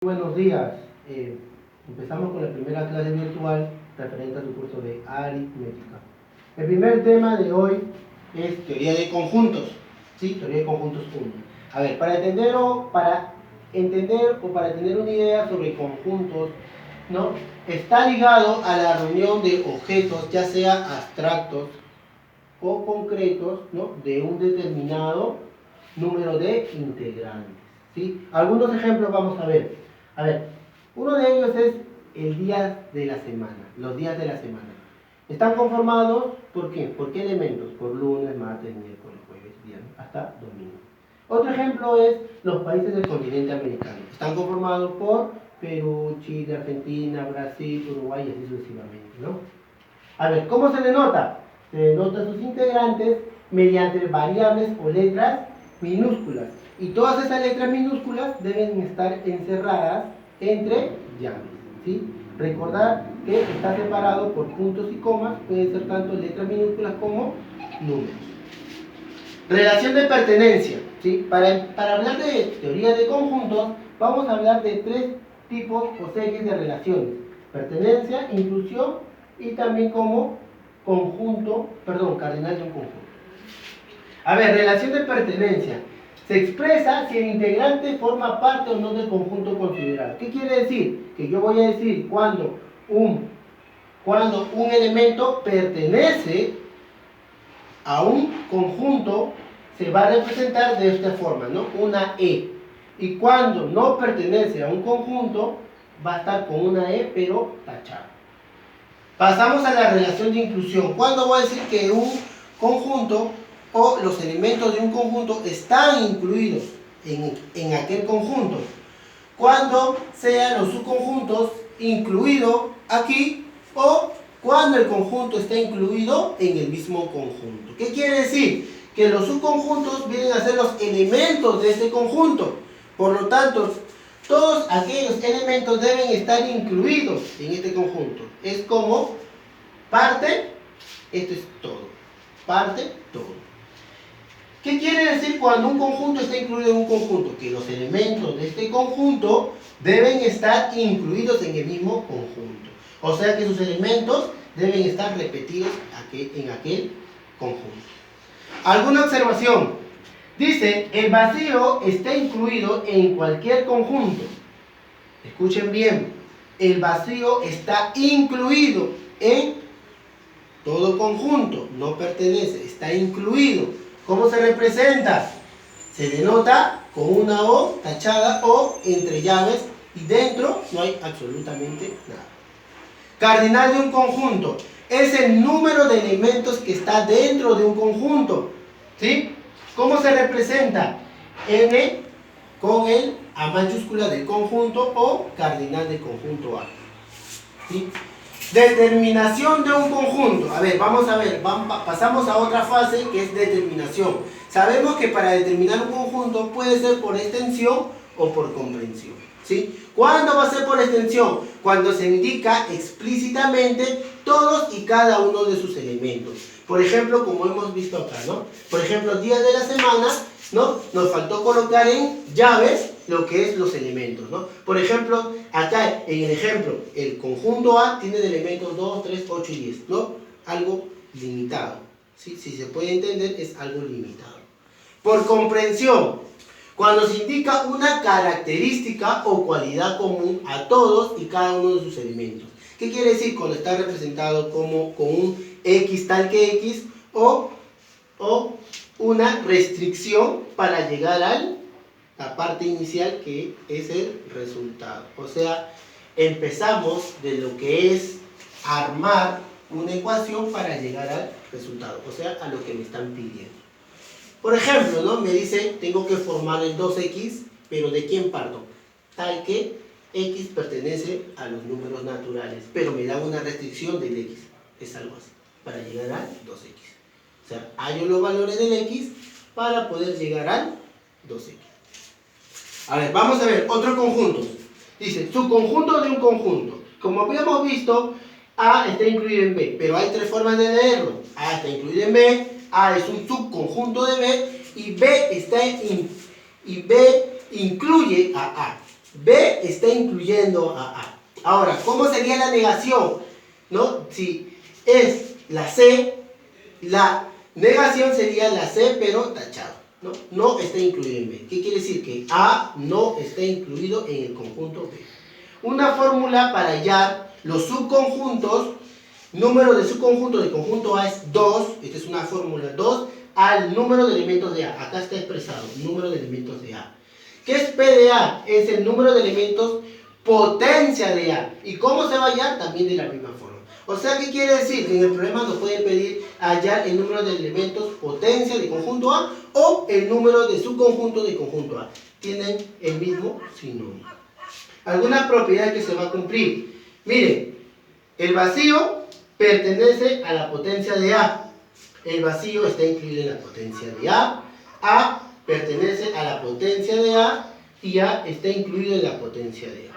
Buenos días. Empezamos con la primera clase virtual referente a tu curso de aritmética. El primer tema de hoy es teoría de conjuntos. ¿Sí? Teoría de conjuntos 1. A ver, para entender o para tener una idea sobre conjuntos, ¿no? Está ligado a la reunión de objetos, ya sea abstractos o concretos, ¿no? De un determinado número de integrantes. ¿Sí? Algunos ejemplos vamos a ver. A ver, uno de ellos es el día de la semana, los días de la semana. Están conformados, ¿por qué? ¿Por qué elementos? Por lunes, martes, miércoles, jueves, viernes, hasta domingo. Otro ejemplo es los países del continente americano. Están conformados por Perú, Chile, Argentina, Brasil, Uruguay y así sucesivamente, ¿no? A ver, ¿cómo se denota? Se denota sus integrantes mediante variables o letras minúsculas. Y todas esas letras minúsculas deben estar encerradas entre llaves, ¿sí? Recordar que está separado por puntos y comas, pueden ser tanto letras minúsculas como números. Relación de pertenencia, ¿sí? Para hablar de teoría de conjuntos, vamos a hablar de tres tipos o series de relaciones: pertenencia, inclusión y también como cardinal de un conjunto. A ver, relación de pertenencia. Se expresa si el integrante forma parte o no del conjunto considerado. ¿Qué quiere decir? Que yo voy a decir cuando un elemento pertenece a un conjunto, se va a representar de esta forma, ¿no? Una E. Y cuando no pertenece a un conjunto, va a estar con una E, pero tachada. Pasamos a la relación de inclusión. ¿Cuándo voy a decir que un conjunto o los elementos de un conjunto están incluidos en aquel conjunto? Cuando sean los subconjuntos incluidos aquí o cuando el conjunto esté incluido en el mismo conjunto. ¿Qué quiere decir? Que los subconjuntos vienen a ser los elementos de este conjunto. Por lo tanto, todos aquellos elementos deben estar incluidos en este conjunto. Es como parte, esto es todo. Parte, todo. ¿Qué quiere decir cuando un conjunto está incluido en un conjunto? Que los elementos de este conjunto deben estar incluidos en el mismo conjunto. O sea que sus elementos deben estar repetidos en aquel conjunto. ¿Alguna observación? Dice, el vacío está incluido en cualquier conjunto. Escuchen bien, el vacío está incluido en todo conjunto, no pertenece, está incluido. ¿Cómo se representa? Se denota con una O tachada o entre llaves y dentro no hay absolutamente nada. Cardinal de un conjunto es el número de elementos que está dentro de un conjunto. ¿Sí? ¿Cómo se representa? N con el A mayúscula del conjunto o cardinal del conjunto A. ¿Sí? Determinación de un conjunto. A ver, vamos a ver, pasamos a otra fase que es determinación. Sabemos que para determinar un conjunto puede ser por extensión o por comprensión. ¿Sí? ¿Cuándo va a ser por extensión? Cuando se indica explícitamente todos y cada uno de sus elementos. Por ejemplo, como hemos visto acá, ¿no? Por ejemplo, días de la semana, ¿no? Nos faltó colocar en llaves lo que es los elementos, ¿no? Por ejemplo, acá en el ejemplo, el conjunto A tiene de elementos 2, 3, 8 y 10, ¿no? Algo limitado, ¿sí? Si se puede entender, es algo limitado. Por comprensión, cuando se indica una característica o cualidad común a todos y cada uno de sus elementos. ¿Qué quiere decir cuando está representado como con un X tal que X o una restricción para llegar a la parte inicial que es el resultado? O sea, empezamos de lo que es armar una ecuación para llegar al resultado, o sea, a lo que me están pidiendo. Por ejemplo, ¿no? Me dice, tengo que formar el 2x, pero ¿de quién parto? Tal que x pertenece a los números naturales, pero me da una restricción del x. Es algo así, para llegar al 2x. O sea, hallo los valores del x para poder llegar al 2x. A ver, vamos a ver otro conjunto. Dice, subconjunto de un conjunto. Como habíamos visto, A está incluido en B, pero hay tres formas de leerlo. A está incluido en B, A es un subconjunto de B y B incluye a A. B está incluyendo a A. Ahora, ¿cómo sería la negación? ¿No? Si es la C, la negación sería la C, pero tachado. ¿No? No está incluido en B. ¿Qué quiere decir? Que A no está incluido en el conjunto B. Una fórmula para hallar los subconjuntos, número de subconjunto del conjunto A es 2, esta es una fórmula 2, al número de elementos de A. Acá está expresado, número de elementos de A. ¿Qué es P de A? Es el número de elementos potencia de A. ¿Y cómo se va a hallar? También de la misma forma. O sea, ¿qué quiere decir? Que en el problema nos pueden pedir hallar el número de elementos potencia de conjunto A o el número de subconjunto de conjunto A. Tienen el mismo sinónimo. Alguna propiedad que se va a cumplir. Miren, el vacío pertenece a la potencia de A. El vacío está incluido en la potencia de A. A pertenece a la potencia de A y A está incluido en la potencia de A.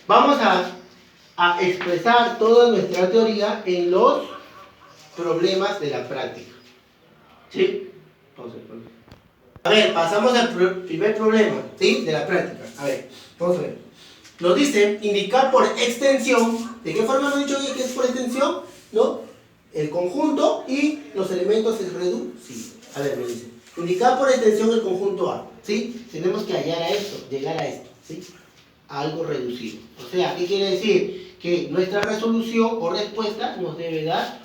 Vamos a expresar toda nuestra teoría en los problemas de la práctica. ¿Sí? A ver, pasamos al primer problema, ¿sí? De la práctica. A ver, vamos a ver. Nos dice indicar por extensión. ¿De qué forma nos he dicho que es por extensión? ¿No? El conjunto y los elementos es reducido. A ver, me dice. Indicar por extensión el conjunto A. ¿Sí? Tenemos que hallar a esto, llegar a esto. ¿Sí? A algo reducido. O sea, ¿qué quiere decir? Que nuestra resolución o respuesta nos debe dar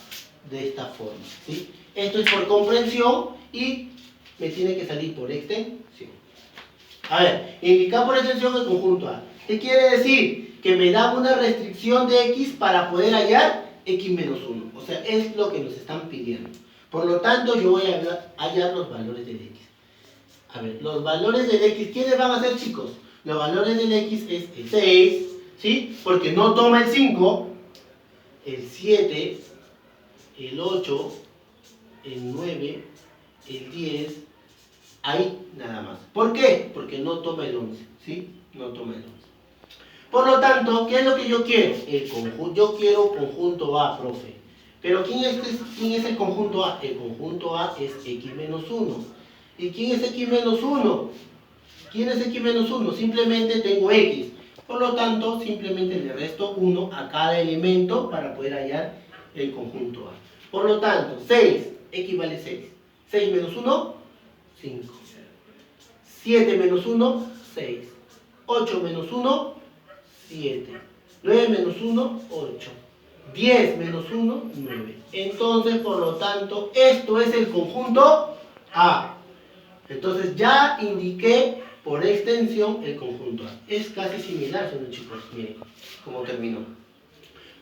de esta forma. ¿Sí? Esto es por comprensión y me tiene que salir por extensión. A ver, indicar por extensión el conjunto A. ¿Qué quiere decir? Que me da una restricción de X para poder hallar X menos 1. O sea, es lo que nos están pidiendo. Por lo tanto, yo voy a hallar los valores del X. A ver, los valores del X, ¿quiénes van a ser, chicos? Los valores del X es el 6, ¿sí? Porque no toma el 5, el 7, el 8, el 9, el 10, ahí nada más. ¿Por qué? Porque no toma el 11, ¿sí? No toma el 11. Por lo tanto, ¿qué es lo que yo quiero? El conjunto. Yo quiero conjunto A, profe. Pero ¿quién es el conjunto A? El conjunto A es X menos 1. ¿Y quién es X menos 1? ¿Quién es X menos 1? Simplemente tengo X. Por lo tanto, simplemente le resto 1 a cada elemento para poder hallar el conjunto A. Por lo tanto, 6, X vale 6. 6 menos 1, 5. 7 menos 1, 6. 8 menos 1, 7. 9 menos 1, 8. 10 menos 1, 9. Entonces, por lo tanto, esto es el conjunto A. Entonces, ya indiqué por extensión el conjunto A. Es casi similar, ¿no, chicos? Miren cómo terminó.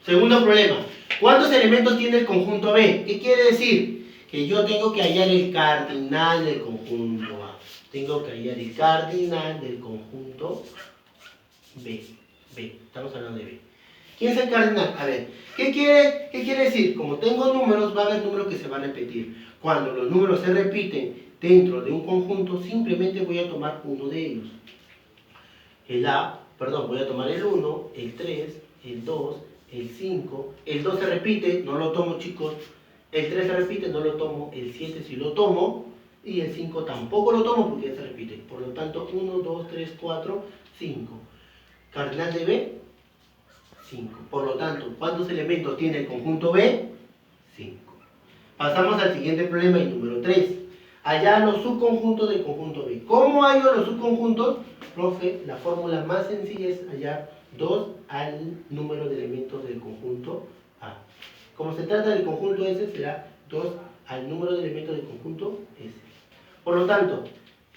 Segundo problema. ¿Cuántos elementos tiene el conjunto B? ¿Qué quiere decir? Que yo tengo que hallar el cardinal del conjunto A. Tengo que hallar el cardinal del conjunto B. Estamos hablando de B. ¿Quién es el cardinal? A ver, ¿qué quiere decir? Como tengo números, va a haber números que se van a repetir. Cuando los números se repiten dentro de un conjunto, simplemente voy a tomar uno de ellos. Voy a tomar el 1, el 3, el 2, el 5. El 2 se repite, no lo tomo, chicos. El 3 se repite, no lo tomo. El 7 sí lo tomo. Y el 5 tampoco lo tomo porque ya se repite. Por lo tanto, 1, 2, 3, 4, 5. Cardinal de B, 5. Por lo tanto, ¿cuántos elementos tiene el conjunto B? 5. Pasamos al siguiente problema, el número 3. Hallar los subconjuntos del conjunto B. ¿Cómo hallo los subconjuntos? Profe, la fórmula más sencilla es hallar 2 al número de elementos del conjunto A. Como se trata del conjunto S, será 2 al número de elementos del conjunto S. Por lo tanto,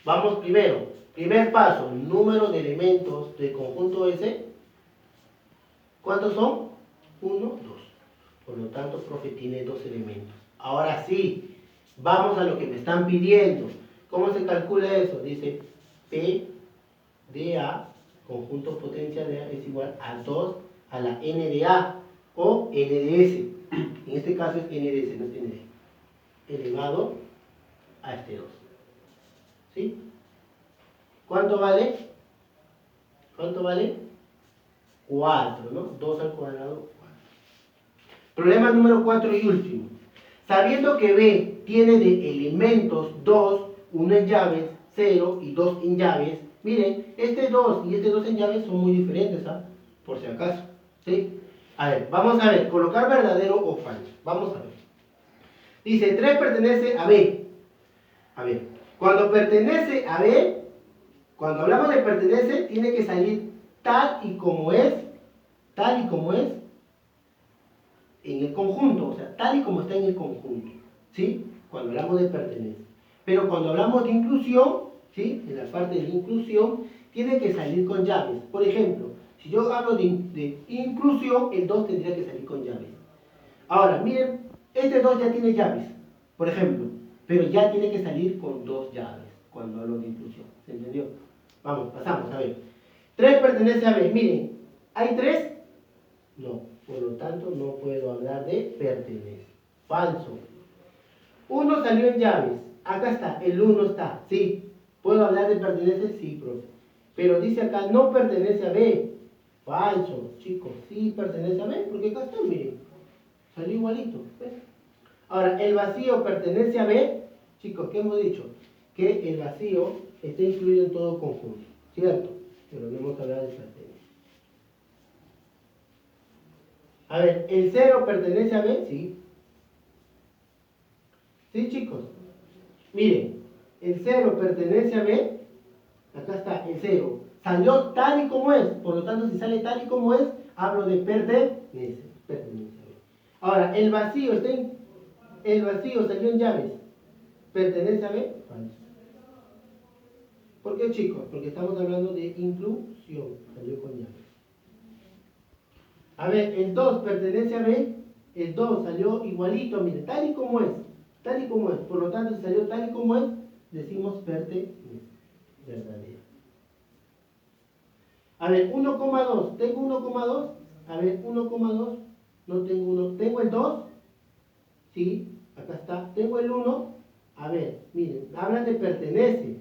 vamos primero. Primer paso, número de elementos del conjunto S. ¿Cuántos son? 1, 2. Por lo tanto, profe, tiene 2 elementos. Ahora sí, vamos a lo que me están pidiendo. ¿Cómo se calcula eso? Dice P de A, conjunto potencia de A, es igual a 2 a la N de A o N de S. En este caso es N de S, no es N de S. Elevado a este 2. ¿Sí? ¿Cuánto vale? ¿Cuánto vale? 4, ¿no? 2 al cuadrado, 4. Problema número 4 y último. Sabiendo que B tiene de elementos 2, 1 en llaves, 0 y 2 en llaves, Miren, este 2 y este 2 en llave son muy diferentes, ¿ah? Por si acaso, ¿sí? A ver, vamos a ver, colocar verdadero o falso. Vamos a ver. Dice, 3 pertenece a B. A ver, cuando pertenece a B, cuando hablamos de pertenece, tiene que salir tal y como es en el conjunto, o sea, tal y como está en el conjunto, ¿sí? Cuando hablamos de pertenece. Pero cuando hablamos de inclusión, ¿sí? En la parte de inclusión, tiene que salir con llaves. Por ejemplo, si yo hablo de inclusión, el 2 tendría que salir con llaves. Ahora, miren, este 2 ya tiene llaves, por ejemplo, pero ya tiene que salir con 2 llaves cuando hablo de inclusión. ¿Se entendió? Vamos, pasamos, a ver. 3 pertenece a B. Miren, ¿hay 3? No, por lo tanto no puedo hablar de pertenece. Falso. 1 salió en llaves. Acá está, el 1 está. Sí. ¿Puedo hablar de pertenece? Sí, profe. Pero dice acá, no pertenece a B. Falso, chicos. Sí pertenece a B, porque acá está, miren. Salió igualito. ¿Ves? Ahora, ¿el vacío pertenece a B? Chicos, ¿qué hemos dicho? Que el vacío está incluido en todo conjunto. ¿Cierto? Pero no hemos hablado de pertenece. A ver, ¿el 0 pertenece a B? Sí. ¿Sí, chicos? Miren, el 0 pertenece a B. Acá está, el 0. Salió tal y como es. Por lo tanto, si sale tal y como es, hablo de pertenece. Pertenece a B. Ahora, el vacío salió en llaves. ¿Pertenece a B? Falso. ¿Por qué, chicos? Porque estamos hablando de inclusión. Salió con llaves. A ver, el 2 pertenece a B. El 2 salió igualito, mire, tal y como es. Tal y como es. Por lo tanto, si salió tal y como es, decimos pertenece. Verdadero. A ver, 1,2. ¿Tengo 1,2? A ver, 1,2. No tengo 1. ¿Tengo el 2? Sí, acá está. ¿Tengo el 1? A ver, miren, hablan de pertenece.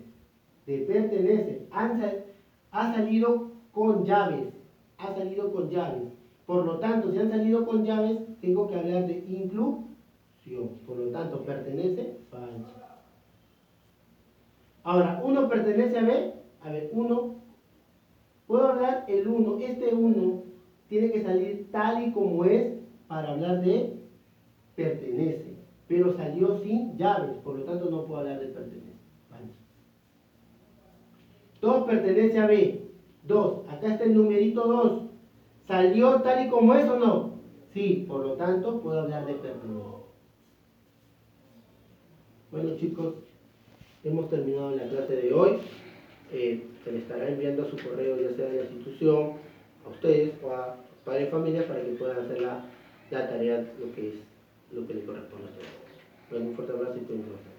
De pertenece. Ha salido con llaves. Ha salido con llaves. Por lo tanto, si han salido con llaves, tengo que hablar de inclusión. Por lo tanto, pertenece, falso. Ahora, 1 pertenece a B. A ver, 1. Puedo hablar el 1. Este 1 tiene que salir tal y como es para hablar de pertenece. Pero salió sin llaves. Por lo tanto, no puedo hablar de pertenece. Falso. 2 pertenece a B. 2. Acá está el numerito 2. ¿Salió tal y como es o no? Sí, por lo tanto, puedo hablar de pertenece. Bueno, chicos, hemos terminado la clase de hoy. Se le estará enviando su correo, ya sea de la institución, a ustedes o a padres y familia, para que puedan hacer la tarea, lo que le corresponde a ustedes. Bueno, un fuerte abrazo y cuídense.